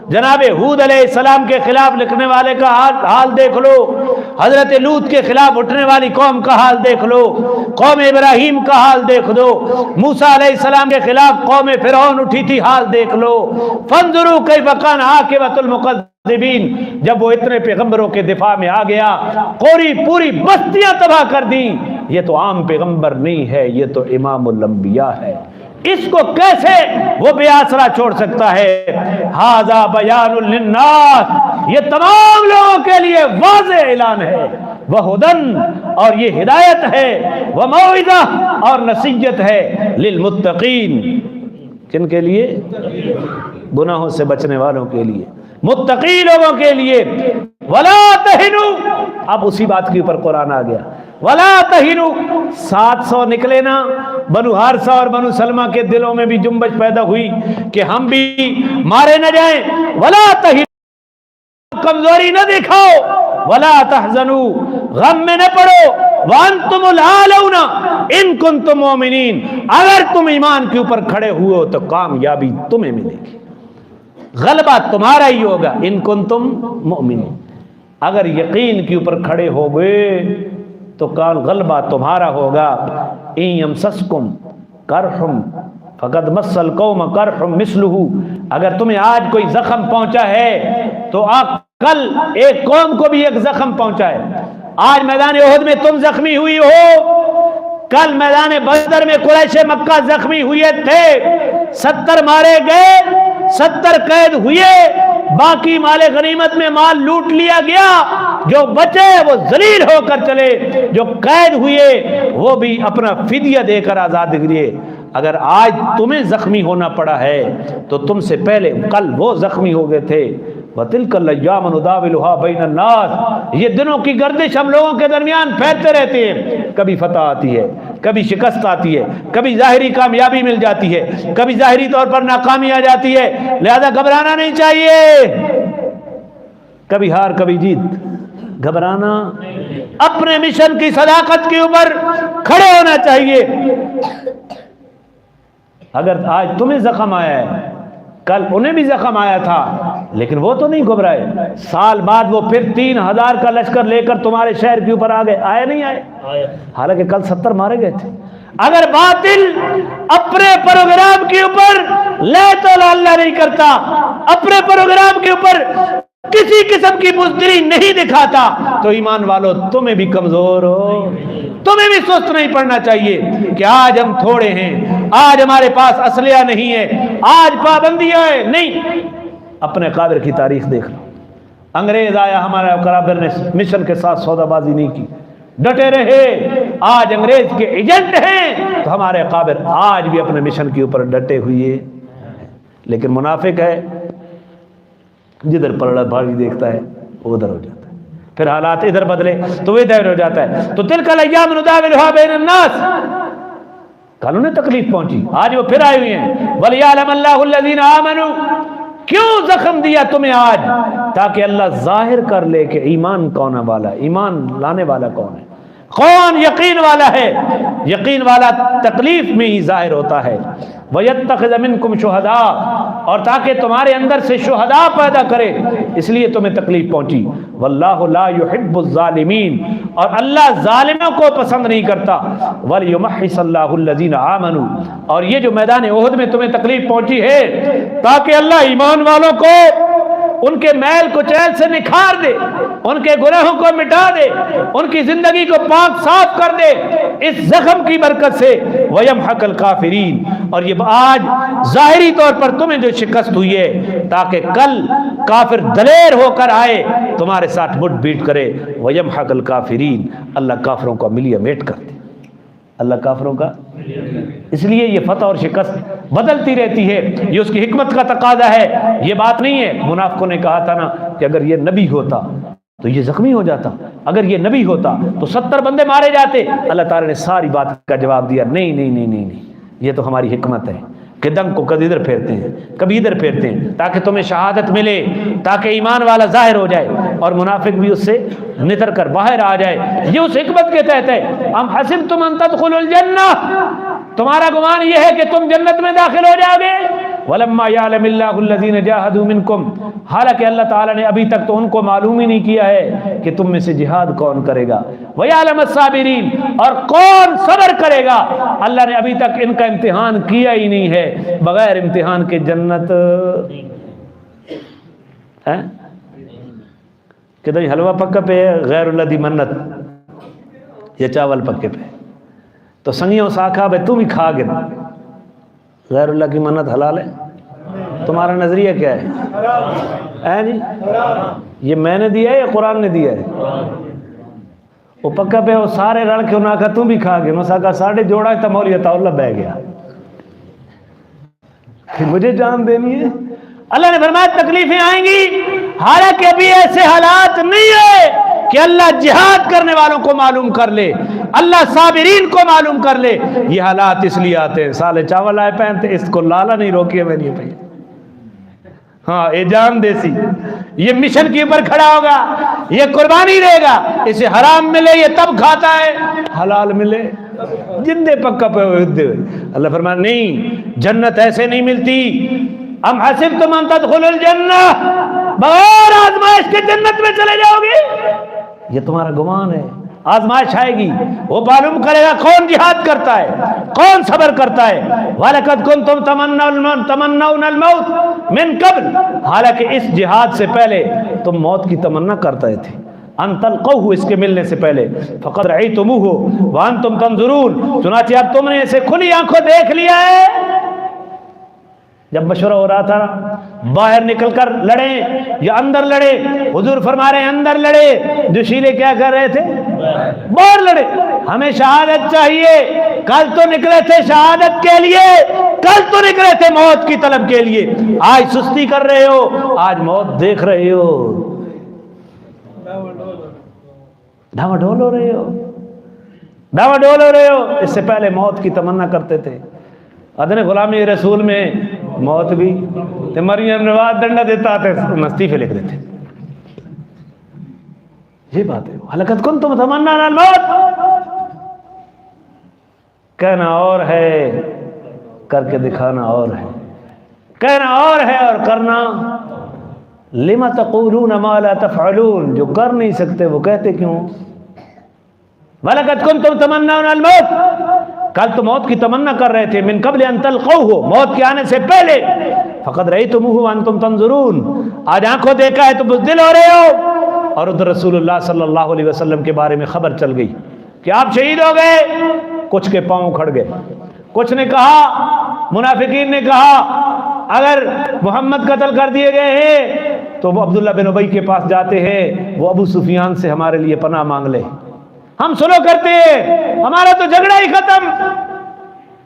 جناب ہود علیہ السلام کے خلاف لکھنے والے کا حال دیکھ لو، حضرت لوط کے خلاف اٹھنے والی قوم کا حال دیکھ لو، قوم ابراہیم کا حال دیکھ دو، موسیٰ علیہ السلام کے خلاف قوم فرعون اٹھی تھی، حال دیکھ لو۔ فانظروا کیف کان عاقبۃ المکذبین، جب وہ اتنے پیغمبروں کے دفاع میں آ گیا، پوری بستیاں تباہ کر دیں۔ یہ تو عام پیغمبر نہیں ہے، یہ تو امام الانبیاء ہے، اس کو کیسے وہ بے آسرا چھوڑ سکتا ہے؟ ھذا بیان للناس، یہ تمام لوگوں کے لیے واضح اعلان ہے، وہدن، اور یہ ہدایت ہے، وموعظہ، اور نصیحت ہے، للمتقین، کن کے لیے؟ گناہوں سے بچنے والوں کے لیے، متقی لوگوں کے لیے۔ ولا تہنوا، اب اسی بات کے اوپر قرآن آ گیا، ولا تہنوا، 700 نکلے نا، بنو حارثہ اور بنو سلمہ کے دلوں میں بھی جنبش پیدا ہوئی کہ ہم بھی مارے نہ جائیں۔ ولا تہنوا، کمزوری نہ دکھاؤ، ولا تحزنوا، غم میں نہ پڑو، وانتم الاعلون ان کنتم مؤمنین، اگر تم ایمان کے اوپر کھڑے ہوئے ہو تو کامیابی تمہیں ملے گی، غلبہ تمہارا ہی ہوگا، ان کنتم مؤمنین، اگر یقین کے اوپر کھڑے ہو گئے تو غلبہ تمہارا ہوگا۔ ان یمسسکم قرح فقد مس القوم قرح مثلہ، اگر تمہیں آج کوئی زخم پہنچا ہے تو کل ایک قوم کو بھی ایک زخم پہنچا ہے۔ آج میدان احد میں تم زخمی ہوئی ہو، کل میدان بدر میں قریش مکہ زخمی ہوئے تھے، 70 مارے گئے، 70 قید ہوئے، باقی مال غنیمت میں مال لوٹ لیا گیا، جو بچے وہ ذلیل ہو کر چلے، جو قید ہوئے وہ بھی اپنا فدیہ دے کر آزاد ہوئے۔ اگر آج تمہیں زخمی ہونا پڑا ہے تو تم سے پہلے کل وہ زخمی ہو گئے تھے۔ وَتِلْكَ الْأَيَّامُ نُدَاوِلُهَا بَيْنَ النَّاسِ، یہ دنوں کی گردش ہم لوگوں کے درمیان پھیرتے رہتے ہیں، کبھی فتح آتی ہے، کبھی شکست آتی ہے، کبھی ظاہری کامیابی مل جاتی ہے، کبھی ظاہری طور پر ناکامی آ جاتی ہے، لہذا گھبرانا نہیں چاہیے، کبھی ہار کبھی جیت، گھبرانا، اپنے مشن کی صداقت کے اوپر کھڑے ہونا چاہیے۔ اگر آج تمہیں زخم آیا ہے، کل انہیں بھی زخم آیا تھا، لیکن وہ تو نہیں گھبرائے، سال بعد وہ پھر 3000 کا لشکر لے کر تمہارے شہر کے اوپر آ گئے، آئے نہیں آئے؟ حالانکہ کل 70 مارے گئے تھے۔ اگر باطل اپنے پروگرام کے اوپر لے تو اللہ نہیں کرتا، اپنے پروگرام کے اوپر کسی قسم کی بزدلی نہیں دکھاتا، تو ایمان والو تمہیں بھی کمزور ہو، تمہیں بھی سست نہیں پڑنا چاہیے کہ آج ہم تھوڑے ہیں، آج ہمارے پاس اسلحہ نہیں ہے، آج پابندیاں ہیں، نہیں۔ اپنے قادر کی تاریخ دیکھ لو، انگریز آیا، ہمارا قادر نے مشن کے ساتھ سودا بازی نہیں کی، ڈٹے رہے، آج انگریز کے ایجنٹ ہیں، تو ہمارے قادر آج بھی اپنے مشن کے اوپر ڈٹے ہوئے، لیکن منافق ہے، جدھر پلڑا بھاڑی دیکھتا ہے وہ ادھر ہو جاتا ہے، پھر حالات ادھر بدلے تو وہ ادھر ہو جاتا ہے۔ تو تلک الایام نداولها بین الناس، کل انہیں تکلیف پہنچی، آج وہ پھر آئے ہوئے ہیں۔ وَلِيَعْلَمَ اللَّهُ الَّذِينَ آمَنُوا، کیوں زخم دیا تمہیں آج؟ تاکہ اللہ ظاہر کر لے کہ ایمان کون والا، ایمان لانے والا کون ہے۔ کون یقین والا ہے؟ یقین والا تکلیف میں ہی ظاہر ہوتا ہے۔ وَيَتَّخِذَ مِنْكُمْ شُهَدَاءَ، اور تاکہ تمہارے اندر سے شہداء پیدا کرے، اس لیے تمہیں تکلیف پہنچی۔ وَاللَّهُ لَا يُحِبُّ الظَّالِمِينَ، اور اللہ ظالموں کو پسند نہیں کرتا۔ وَلْيُمَحِّصَ اللَّهُ الَّذِينَ آمَنُوا، اور یہ جو میدان احد میں تمہیں تکلیف پہنچی ہے، تاکہ اللہ ایمان والوں کو ان کے میل کو چیل سے نکھار دے، ان کے گناہوں کو مٹا دے، ان کی زندگی کو پاک صاف کر دے اس زخم کی برکت سے۔ وَيَمْحَقَ الْكَافِرِينَ، اور یہ آج ظاہری طور پر تمہیں جو شکست ہوئی ہے، تاکہ کل کافر دلیر ہو کر آئے تمہارے ساتھ مٹ بیٹ کرے۔ وَيَمْحَقَ الْكَافِرِينَ، اللہ کافروں کا ملیہ میٹ کر دے، اللہ کافروں کا۔ اس لیے یہ فتح اور شکست بدلتی رہتی ہے، یہ اس کی حکمت کا تقاضا ہے۔ یہ بات نہیں ہے، منافقوں نے کہا تھا نا کہ اگر یہ نبی ہوتا تو یہ زخمی ہو جاتا، اگر یہ نبی ہوتا تو 70 بندے مارے جاتے۔ اللہ تعالیٰ نے ساری بات کا جواب دیا، نہیں نہیں نہیں نہیں نہیں، یہ تو ہماری حکمت ہے کہ دم کو کبھی ادھر پھیرتے ہیں کبھی ادھر پھیرتے ہیں، تاکہ تمہیں شہادت ملے، تاکہ ایمان والا ظاہر ہو جائے اور منافق بھی اس سے نتر کر باہر آ جائے۔ یہ اس حکمت کے تحت ہے۔ ام حسبتم ان تدخلوا الجنہ، تمہارا گمان یہ ہے کہ تم جنت میں داخل ہو جاؤ گے۔ وَلَمَّا يَعْلَمِ اللَّهُ الَّذِينَ جَاهَدُوا مِنْكُمْ، حالانکہ اللہ تعالیٰ نے ابھی تک تو ان کو معلوم ہی نہیں کیا ہے کہ تم میں سے جہاد کون کرے گا۔ وَيَعْلَمَ الصَّابِرِينَ، اور کون صبر کرے گا۔ اللہ نے ابھی تک ان کا امتحان کیا ہی نہیں ہے، بغیر امتحان کے جنت ہے؟ کہ حلوہ پکا پہ ہے، غیر اللہ دی منت، یہ چاول پکے پہ، تو سنگیوں ساکھا بھائی تم ہی کھا گے، غیر اللہ کی منت حلال ہے؟ تمہارا نظریہ کیا ہے جی؟ یہ میں نے دیا ہے یا قرآن نے دیا ہے؟ وہ پکا پہ وہ سارے رڑ کے انہاں کہا تم بھی کھا گے، انہاں کہا ساڑھے جوڑا ہے تمولیت اللہ بہ گیا، پھر مجھے جان دینی ہے۔ اللہ نے فرمایا تکلیفیں آئیں گی، حالانکہ ابھی ایسے حالات نہیں ہے کہ اللہ جہاد کرنے والوں کو معلوم کر لے، اللہ صابرین کو معلوم کر لے۔ یہ حالات اس لیے آتے ہیں، سالے چاول آئے پہنتے، اس کو لالا نہیں روکی ہے میں نہیں پہنتے، ہاں یہ جان دیسی، یہ مشن کے اوپر کھڑا ہوگا، یہ قربانی دے گا، اسے حرام ملے یہ تب کھاتا ہے، حلال ملے جندے پکا پہ ہوئے۔ اللہ فرمایا نہیں، جنت ایسے نہیں ملتی۔ ام حسبتم ان تدخلوا الجنہ، بغیر آزمائش کے جنت میں چلے جاؤ گے، یہ تمہارا گمان ہے۔ آزمائش آئے گی، وہ معلوم کرے گا کون جہاد کرتا ہے، کون صبر کرتا ہے۔ وَلَقَدْ كُنْتُمْ تَمَنَّوْنَ الْمَوْتَ مِنْ قَبْلِ، حالانکہ اس جہاد سے پہلے تم موت کی تمنا کرتے تھے، ان تلقوہ، اس کے ملنے سے پہلے، فقد رأیتموہ وانتم تنظرون، چنانچہ اب تم نے اسے کھلی آنکھوں دیکھ لیا ہے۔ جب مشورہ ہو رہا تھا باہر نکل کر لڑیں یا اندر لڑے، حضور فرما رہے ہیں اندر لڑے، جوشیلے کیا کر رہے تھے؟ باہر لڑے۔ ہمیں شہادت چاہیے، کل تو نکلے تھے شہادت کے لیے، کل تو نکلے تھے موت کی طلب کے لیے، آج سستی کر رہے ہو، آج موت دیکھ رہے ہو، ڈھاوا ڈھول ہو رہے ہو، ڈھاوا ڈھول ہو رہے ہو۔ اس سے پہلے موت کی تمنا کرتے تھے۔ ادن غلامی رسول میں موت بھی تے مریم نواز ڈنڈا دیتا تھے، استعفے لکھ دیتے۔ یہ بات ہے، وَلَقَدْ كُنْتُمْ تَمَنَّوْنَ الْمَوْتَ، کہنا اور ہے، کر کے دکھانا اور ہے، کہنا اور ہے اور کرنا۔ لِمَ تَقُولُونَ مَا لَا تَفْعَلُونَ، جو کر نہیں سکتے وہ کہتے کیوں؟ وَلَقَدْ كُنْتُمْ تَمَنَّوْنَ الْمَوْتَ، کل تو موت کی تمنا کر رہے تھے، من قبل ان تلقوہ، موت کے آنے سے پہلے، فقد رأیتموہ وانتم تنظرون، آج آنکھوں دیکھا ہے تو بزدل ہو رہے ہو۔ اور ادھر رسول اللہ صلی اللہ علیہ وسلم کے بارے میں خبر چل گئی کہ آپ شہید ہو گئے، کچھ کے پاؤں کھڑ گئے، کچھ نے کہا، منافقین نے کہا اگر محمد قتل کر دیے گئے ہیں تو وہ عبداللہ بن ابی کے پاس جاتے ہیں، وہ ابو سفیان سے ہمارے لیے پناہ مانگ لے، ہم سلو کرتے ہیں، ہمارا تو جھگڑا ہی ختم،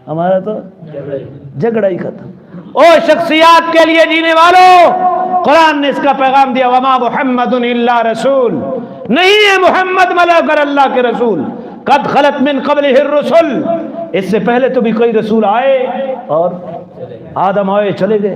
ہمارا تو جھگڑا ہی ختم۔ او شخصیات کے لیے جینے والوں، قرآن نے اس کا پیغام دیا، وما محمد الا رسول، نہیں ہے محمد مگر اللہ کے رسول، قد خلت من قبلہ الرسل، اس سے پہلے تو بھی کئی رسول آئے اور آدم آئے چلے گئے،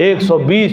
120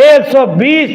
120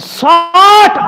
60